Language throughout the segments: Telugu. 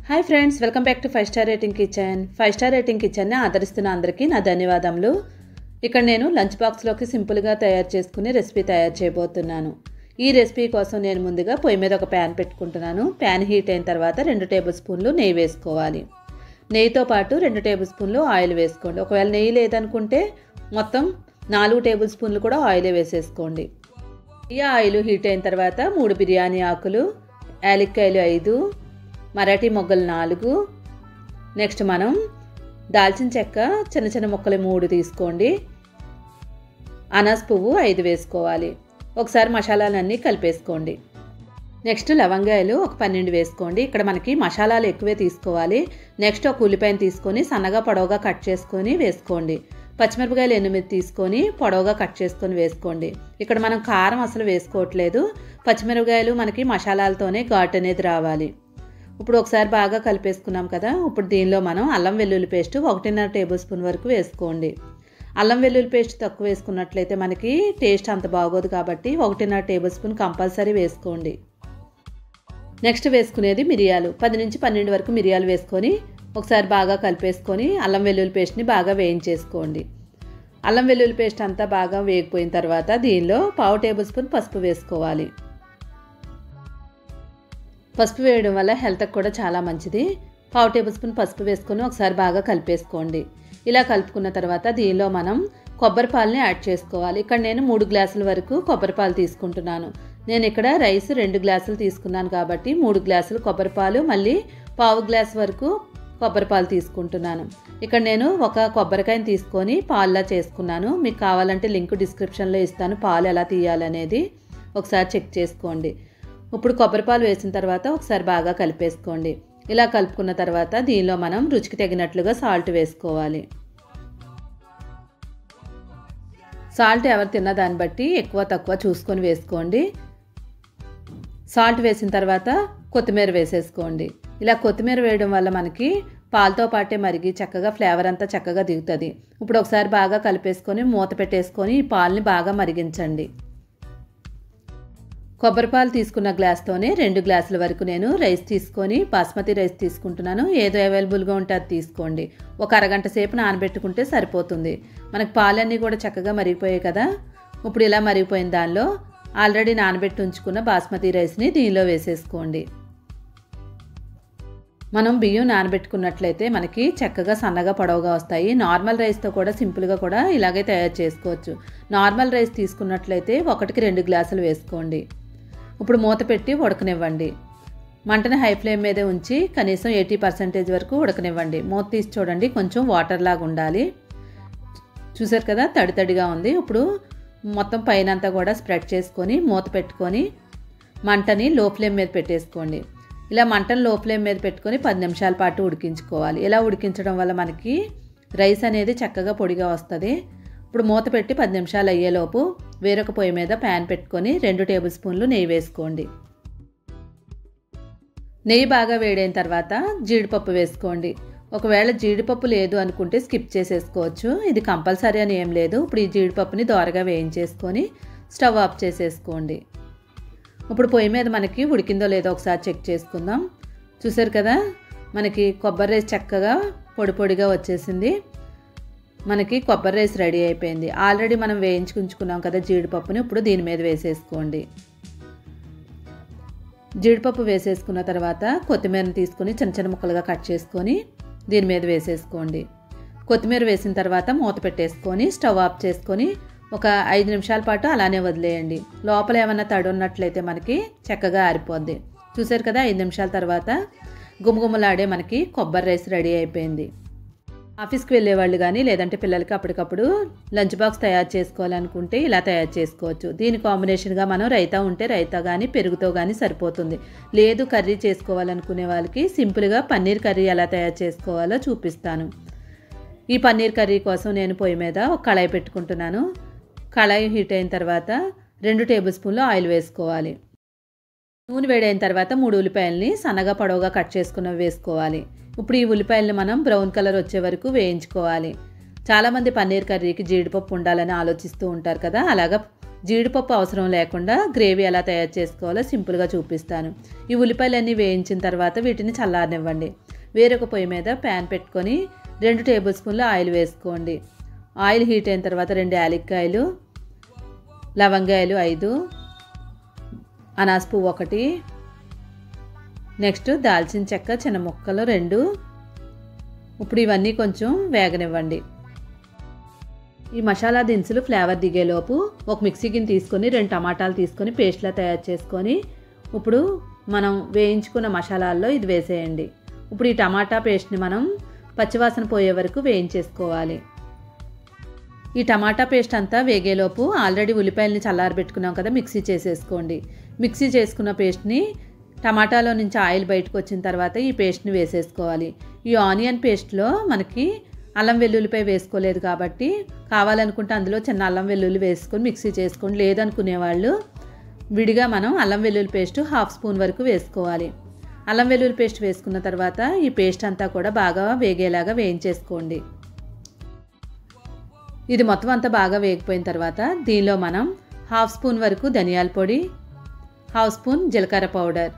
Hi friends, welcome back to 5 star rating kitchen. 5 star rating కిచెన్ని ఆదరిస్తున్న అందరికీ నా ధన్యవాదములు. ఇక్కడ నేను లంచ్ బాక్స్లోకి సింపుల్గా తయారు చేసుకునే రెసిపీ తయారు చేయబోతున్నాను. ఈ రెసిపీ కోసం నేను ముందుగా పొయ్యి మీద ఒక ప్యాన్ పెట్టుకుంటున్నాను. ప్యాన్ హీట్ అయిన తర్వాత 2 టేబుల్ స్పూన్లు నెయ్యి వేసుకోవాలి. నెయ్యితో పాటు 2 టేబుల్ స్పూన్లు ఆయిల్ వేసుకోండి. ఒకవేళ నెయ్యి లేదనుకుంటే మొత్తం 4 టేబుల్ స్పూన్లు కూడా ఆయిలే వేసేసుకోండి. ఈ ఆయిల్ హీట్ అయిన తర్వాత 3 బిర్యానీ ఆకులు, యాలక్కాయలు 5, మరాఠీ మొగ్గలు 4, నెక్స్ట్ మనం దాల్చిన చెక్క చిన్న చిన్న ముక్కలు 3 తీసుకోండి. అనాస్ పువ్వు 5 వేసుకోవాలి. ఒకసారి మసాలాలన్నీ కలిపేసుకోండి. నెక్స్ట్ లవంగాయలు ఒక 12 వేసుకోండి. ఇక్కడ మనకి మసాలాలు ఎక్కువే తీసుకోవాలి. నెక్స్ట్ ఒక ఉల్లిపాయను తీసుకొని సన్నగా పొడవుగా కట్ చేసుకొని వేసుకోండి. పచ్చిమిరపకాయలు 8 తీసుకొని పొడవుగా కట్ చేసుకొని వేసుకోండి. ఇక్కడ మనం కారం అసలు వేసుకోవట్లేదు. పచ్చిమిరపకాయలు మనకి మసాలాలతోనే ఘాటు అనేది రావాలి. ఇప్పుడు ఒకసారి బాగా కలిపేసుకున్నాం కదా. ఇప్పుడు దీనిలో మనం అల్లం వెల్లుల్లి పేస్ట్ 1.5 టేబుల్ స్పూన్ వరకు వేసుకోండి. అల్లం వెల్లుల్లి పేస్ట్ తక్కువ వేసుకున్నట్లయితే మనకి టేస్ట్ అంత బాగోదు కాబట్టి 1.5 టేబుల్ స్పూన్ కంపల్సరీ వేసుకోండి. నెక్స్ట్ వేసుకునేది మిరియాలు. 10 నుంచి 12 వరకు మిరియాలు వేసుకొని ఒకసారి బాగా కలిపేసుకొని అల్లం వెల్లుల్లి పేస్ట్ని బాగా వేయించేసుకోండి. అల్లం వెల్లుల్లి పేస్ట్ అంతా బాగా వేగిపోయిన తర్వాత దీనిలో 1/2 టేబుల్ స్పూన్ పసుపు వేసుకోవాలి. పసుపు వేయడం వల్ల హెల్త్కి కూడా చాలా మంచిది. 1/2 టేబుల్ స్పూన్ పసుపు వేసుకొని ఒకసారి బాగా కలిపేసుకోండి. ఇలా కలుపుకున్న తర్వాత దీనిలో మనం కొబ్బరి పాలని యాడ్ చేసుకోవాలి. ఇక్కడ నేను 3 గ్లాసుల వరకు కొబ్బరి పాలు తీసుకుంటున్నాను. నేను ఇక్కడ రైస్ 2 గ్లాసులు తీసుకున్నాను కాబట్టి 3 గ్లాసులు కొబ్బరి పాలు, మళ్ళీ 1/2 గ్లాస్ వరకు కొబ్బరి పాలు తీసుకుంటున్నాను. ఇక్కడ నేను ఒక కొబ్బరికాయని తీసుకొని పాలులా చేసుకున్నాను. మీకు కావాలంటే లింక్ డిస్క్రిప్షన్లో ఇస్తాను, పాలు ఎలా తీయాలనేది ఒకసారి చెక్ చేసుకోండి. ఇప్పుడు కొబ్బరి పాలు వేసిన తర్వాత ఒకసారి బాగా కలిపేసుకోండి. ఇలా కలుపుకున్న తర్వాత దీనిలో మనం రుచికి తగినట్లుగా సాల్ట్ వేసుకోవాలి. సాల్ట్ ఎవరు తిన్న దాన్ని బట్టి ఎక్కువ తక్కువ చూసుకొని వేసుకోండి. సాల్ట్ వేసిన తర్వాత కొత్తిమీర వేసేసుకోండి. ఇలా కొత్తిమీర వేయడం వల్ల మనకి పాలతో పాటే మరిగి చక్కగా ఫ్లేవర్ అంతా చక్కగా దిగుతుంది. ఇప్పుడు ఒకసారి బాగా కలిపేసుకొని మూత పెట్టేసుకొని ఈ పాలని బాగా మరిగించండి. కొబ్బరి పాలు తీసుకున్న గ్లాస్తోనే 2 గ్లాసుల వరకు నేను రైస్ తీసుకొని బాస్మతి రైస్ తీసుకుంటున్నాను. ఏదో అవైలబుల్గా ఉంటే అది తీసుకోండి. ఒక అరగంట సేపు నానబెట్టుకుంటే సరిపోతుంది. మనకు పాలన్నీ కూడా చక్కగా మరిగిపోయాయి కదా. ఇప్పుడు ఇలా మరిగిపోయిన దానిలో ఆల్రెడీ నానబెట్టి ఉంచుకున్న బాస్మతి రైస్ని దీనిలో వేసేసుకోండి. మనం బియ్యం నానబెట్టుకున్నట్లయితే మనకి చక్కగా సన్నగా పొడవుగా వస్తాయి. నార్మల్ రైస్తో కూడా సింపుల్గా కూడా ఇలాగే తయారు చేసుకోవచ్చు. నార్మల్ రైస్ తీసుకున్నట్లయితే 1కి 2 గ్లాసులు వేసుకోండి. ఇప్పుడు మూత పెట్టి ఉడకనివ్వండి. మంటని హై ఫ్లేమ్ మీదే ఉంచి కనీసం 80% వరకు ఉడకనివ్వండి. మూత తీసి చూడండి, కొంచెం వాటర్ లాగా ఉండాలి. చూసారు కదా, తడి తడిగా ఉంది. ఇప్పుడు మొత్తం పైనంతా కూడా స్ప్రెడ్ చేసుకొని మూత పెట్టుకొని మంటని లో ఫ్లేమ్ మీద పెట్టేసుకోండి. ఇలా మంటను లో ఫ్లేమ్ మీద పెట్టుకొని 10 నిమిషాల పాటు ఉడికించుకోవాలి. ఇలా ఉడికించడం వల్ల మనకి రైస్ అనేది చక్కగా పొడిగా వస్తుంది. ఇప్పుడు మూత పెట్టి 10 నిమిషాలు అయ్యేలోపు వేరొక పొయ్యి మీద ప్యాన్ పెట్టుకొని 2 టేబుల్ స్పూన్లు నెయ్యి వేసుకోండి. నెయ్యి బాగా వేడైన తర్వాత జీడిపప్పు వేసుకోండి. ఒకవేళ జీడిపప్పు లేదు అనుకుంటే స్కిప్ చేసేసుకోవచ్చు. ఇది కంపల్సరీ అని ఏం లేదు. ఇప్పుడు ఈ జీడిపప్పుని దోరగా వేయించేసుకొని స్టవ్ ఆఫ్ చేసేసుకోండి. ఇప్పుడు పొయ్యి మీద మనకి ఉడికిందో లేదో ఒకసారి చెక్ చేసుకుందాం. చూసారు కదా, మనకి కొబ్బరి రైస్ చక్కగా పొడి పొడిగా వచ్చేసింది. మనకి కొబ్బరి రైస్ రెడీ అయిపోయింది. ఆల్రెడీ మనం వేయించుకుంచుకున్నాం కదా జీడిపప్పుని. ఇప్పుడు దీని మీద వేసేసుకోండి. జీడిపప్పు వేసేసుకున్న తర్వాత కొత్తిమీరని తీసుకొని చిన్న చిన్న ముక్కలుగా కట్ చేసుకొని దీని మీద వేసేసుకోండి. కొత్తిమీర వేసిన తర్వాత మూత పెట్టేసుకొని స్టవ్ ఆఫ్ చేసుకొని ఒక 5 నిమిషాల పాటు అలానే వదిలేయండి. లోపల ఏమన్నా తడి ఉన్నట్లయితే మనకి చక్కగా ఆరిపోద్ది. చూసారు కదా, 5 నిమిషాల తర్వాత గుమగుమలాడే మనకి కొబ్బరి రైస్ రెడీ అయిపోయింది. ఆఫీస్కి వెళ్ళే వాళ్ళు కానీ లేదంటే పిల్లలకి అప్పటికప్పుడు లంచ్ బాక్స్ తయారు చేసుకోవాలనుకుంటే ఇలా తయారు చేసుకోవచ్చు. దీని కాంబినేషన్గా మనం రైతా ఉంటే రైతా కానీ పెరుగుతో కానీ సరిపోతుంది. లేదు కర్రీ చేసుకోవాలనుకునే వాళ్ళకి సింపుల్గా పన్నీర్ కర్రీ ఎలా తయారు చేసుకోవాలో చూపిస్తాను. ఈ పన్నీర్ కర్రీ కోసం నేను పొయ్యి మీద ఒక కళాయి పెట్టుకుంటున్నాను. కళాయి హీట్ అయిన తర్వాత 2 టేబుల్ స్పూన్లు ఆయిల్ వేసుకోవాలి. నూనె వేడైన తర్వాత 3 ఉల్లిపాయలని సన్నగా పొడవుగా కట్ చేసుకున్నవి వేసుకోవాలి. ఇప్పుడు ఈ ఉల్లిపాయలను మనం బ్రౌన్ కలర్ వచ్చే వరకు వేయించుకోవాలి. చాలామంది పన్నీర్ కర్రీకి జీడిపప్పు ఉండాలని ఆలోచిస్తూ ఉంటారు కదా. అలాగా జీడిపప్పు అవసరం లేకుండా గ్రేవీ ఎలా తయారు చేసుకోవాలో సింపుల్గా చూపిస్తాను. ఈ ఉల్లిపాయలన్నీ వేయించిన తర్వాత వీటిని చల్లారనివ్వండి. వేరొక పొయ్యి మీద ప్యాన్ పెట్టుకొని 2 టేబుల్ స్పూన్ల ఆయిల్ వేసుకోండి. ఆయిల్ హీట్ అయిన తర్వాత 2 యాలక్కాయలు, లవంగాయలు 5, అనాస పువ్వు 1, నెక్స్ట్ దాల్చిన చెక్క చిన్న ముక్కలు 2. ఇప్పుడు ఇవన్నీ కొంచెం వేగనివ్వండి. ఈ మసాలా దినుసులు ఫ్లేవర్ దిగేలోపు ఒక మిక్సీ గిన్నె తీసుకొని 2 టమాటాలు తీసుకొని పేస్ట్లా తయారు చేసుకొని ఇప్పుడు మనం వేయించుకున్న మసాలాల్లో ఇది వేసేయండి. ఇప్పుడు ఈ టమాటా పేస్ట్ని మనం పచ్చివాసన పోయే వరకు వేయించేసుకోవాలి. ఈ టమాటా పేస్ట్ అంతా వేగేలోపు ఆల్రెడీ ఉల్లిపాయలని చల్లారబెట్టుకున్నాం కదా, మిక్సీ చేసేసుకోండి. మిక్సీ చేసుకున్న పేస్ట్ని టమాటాలో నుంచి ఆయిల్ బయటకు వచ్చిన తర్వాత ఈ పేస్ట్ని వేసేసుకోవాలి. ఈ ఆనియన్ పేస్ట్లో మనకి అల్లం వెల్లుల్లిపై వేసుకోలేదు కాబట్టి కావాలనుకుంటే అందులో చిన్న అల్లం వెల్లుల్లి వేసుకొని మిక్సీ చేసుకోండి. లేదనుకునే వాళ్ళు విడిగా మనం అల్లం వెల్లుల్లి పేస్ట్ 1/2 స్పూన్ వరకు వేసుకోవాలి. అల్లం వెల్లుల్లి పేస్ట్ వేసుకున్న తర్వాత ఈ పేస్ట్ అంతా కూడా బాగా వేగేలాగా వేయించేసుకోండి. ఇది మొత్తం అంతా బాగా వేగిపోయిన తర్వాత దీనిలో మనం 1/2 స్పూన్ వరకు ధనియాల పొడి, 1/2 స్పూన్ జీలకర్ర పౌడర్,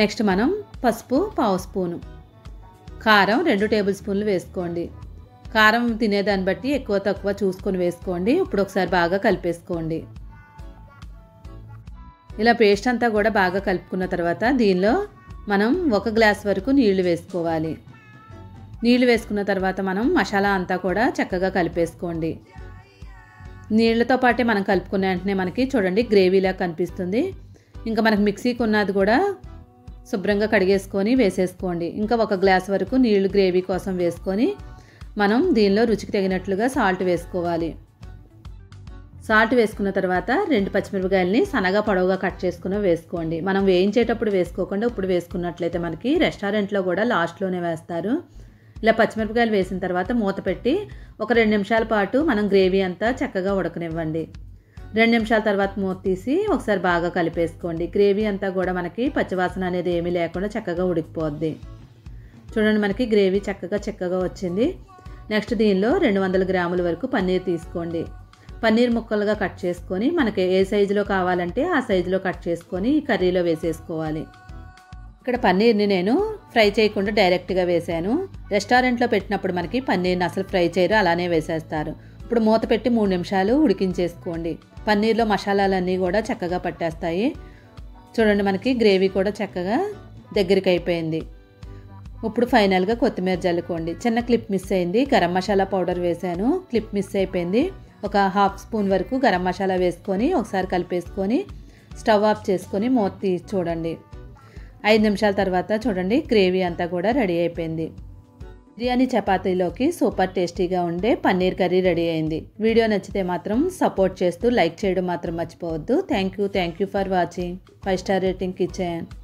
నెక్స్ట్ మనం పసుపు 1/2 స్పూను, కారం 2 టేబుల్ స్పూన్లు వేసుకోండి. కారం తినేదాన్ని బట్టి ఎక్కువ తక్కువ చూసుకొని వేసుకోండి. ఇప్పుడు ఒకసారి బాగా కలిపేసుకోండి. ఇలా పేస్ట్ అంతా కూడా బాగా కలుపుకున్న తర్వాత దీనిలో మనం 1 గ్లాస్ వరకు నీళ్లు వేసుకోవాలి. నీళ్లు వేసుకున్న తర్వాత మనం మసాలా అంతా కూడా చక్కగా కలిపేసుకోండి. నీళ్ళతో పాటే మనం కలుపుకునే వెంటనే మనకి చూడండి గ్రేవీలా కనిపిస్తుంది. ఇంకా మనకి మిక్సీకి ఉన్నది కూడా శుభ్రంగా కడిగేసుకొని వేసేసుకోండి. ఇంకా 1 గ్లాస్ వరకు నీళ్లు గ్రేవీ కోసం వేసుకొని మనం దీనిలో రుచికి తగినట్లుగా సాల్ట్ వేసుకోవాలి. సాల్ట్ వేసుకున్న తర్వాత 2 పచ్చిమిరపకాయలని సన్నగా పొడవుగా కట్ చేసుకుని వేసుకోండి. మనం వేయించేటప్పుడు వేసుకోకుండా ఇప్పుడు వేసుకున్నట్లయితే మనకి రెస్టారెంట్లో కూడా లాస్ట్లోనే వేస్తారు. ఇలా పచ్చిమిరపకాయలు వేసిన తర్వాత మూత పెట్టి ఒక 2 నిమిషాల పాటు మనం గ్రేవీ అంతా చక్కగా ఉడకనివ్వండి. 2 నిమిషాల తర్వాత మూత తీసి ఒకసారి బాగా కలిపేసుకోండి. గ్రేవీ అంతా కూడా మనకి పచ్చివాసన అనేది ఏమీ లేకుండా చక్కగా ఉడికిపోద్ది. చూడండి మనకి గ్రేవీ చక్కగా వచ్చింది. నెక్స్ట్ దీనిలో 200 గ్రాముల వరకు పన్నీర్ తీసుకోండి. పన్నీర్ ముక్కలుగా కట్ చేసుకొని మనకి ఏ సైజులో కావాలంటే ఆ సైజులో కట్ చేసుకొని ఈ కర్రీలో వేసేసుకోవాలి. ఇక్కడ పన్నీర్ని నేను ఫ్రై చేయకుండా డైరెక్ట్గా వేసాను. రెస్టారెంట్లో పెట్టినప్పుడు మనకి పన్నీర్ని అసలు ఫ్రై చేయరు, అలానే వేసేస్తారు. ఇప్పుడు మూత పెట్టి 3 నిమిషాలు ఉడికించేసుకోండి. పన్నీర్లో మసాలాలన్నీ కూడా చక్కగా పట్టేస్తాయి. చూడండి మనకి గ్రేవీ కూడా చక్కగా దగ్గరికి అయిపోయింది. ఇప్పుడు ఫైనల్గా కొత్తిమీర జల్లుకోండి. చిన్న క్లిప్ మిస్ అయింది, గరం మసాలా పౌడర్ వేసాను, క్లిప్ మిస్ అయిపోయింది. ఒక 1/2 స్పూన్ వరకు గరం మసాలా వేసుకొని ఒకసారి కలిపేసుకొని స్టవ్ ఆఫ్ చేసుకొని మూత తీసి చూడండి. 5 నిమిషాల తర్వాత చూడండి గ్రేవీ అంతా కూడా రెడీ అయిపోయింది. బిర్యానీ చపాతీలోకి సూపర్ టేస్టీగా ఉండే పన్నీర్ కర్రీ రెడీ అయింది. వీడియో నచ్చితే మాత్రం సపోర్ట్ చేస్తూ లైక్ చేయడం మాత్రం మర్చిపోవద్దు. Thank you for watching. 5 star rating ఇచ్చేయండి.